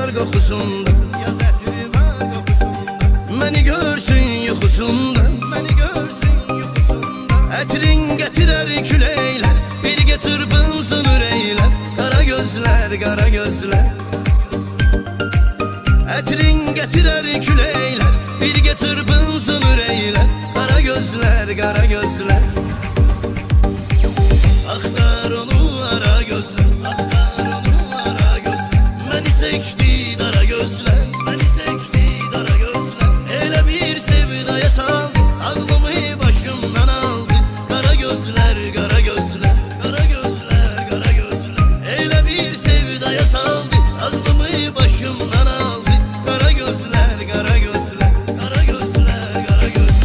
var qoxusunda, yaz ətri var qoxusunda. Məni görsün yuxusunda, məni görsün yuxusunda. Ətrin gətirər küləklər, birgə çırpınsın ürəklər. Qara gözlər, qara gözlər. Ətrin gətirər küləklər, birgə çırpınsın ürəklər. Qara gözlər, qara gözlər. Axtar onu ara gözlər, axtar onu ara gözlər. Məni seçdi dara gözlər, məni seçdi dara gözlər. Elə bir sevdaya saldı, ağlımı başımdan aldı. Qara gözlər, qara gözlər, qara gözlər, qara gözlər. Elə bir sevdaya saldı, ağlımı başımdan aldı. Qara gözlər, qara gözlər, qara gözlər, qara gözlər.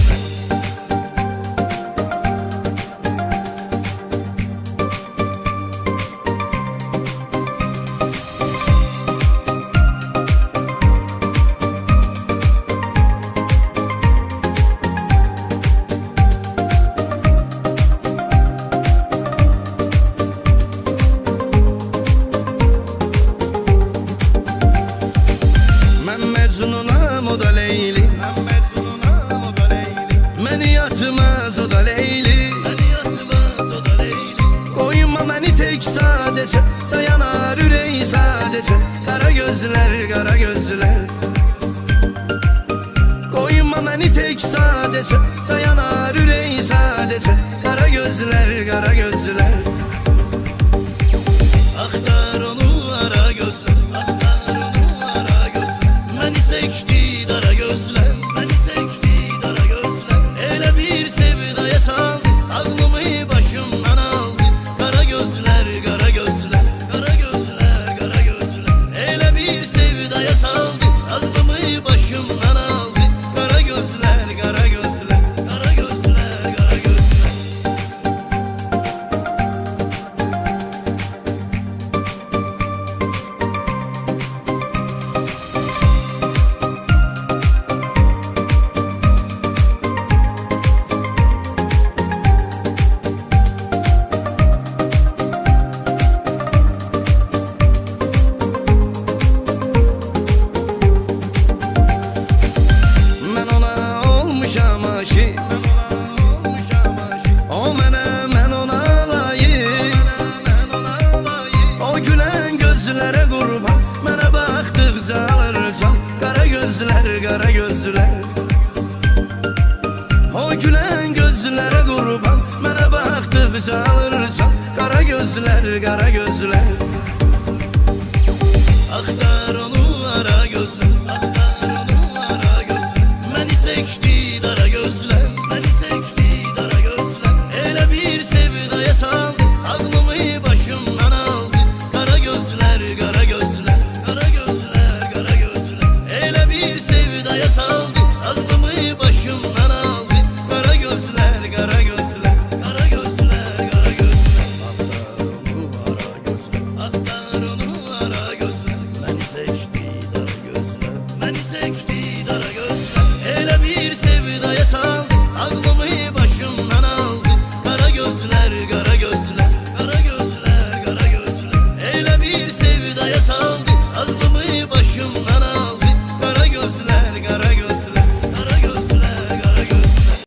Mecnunam o da Leyli, Mecnunam o da Leyli. Məni yatmaz o da Leyli, məni yatmaz o da Leyli. Koyma məni tek sadəcə, dayanar ürək sadəcə. Qara gözlər, qara gözlər. Koyma məni tek sadəcə,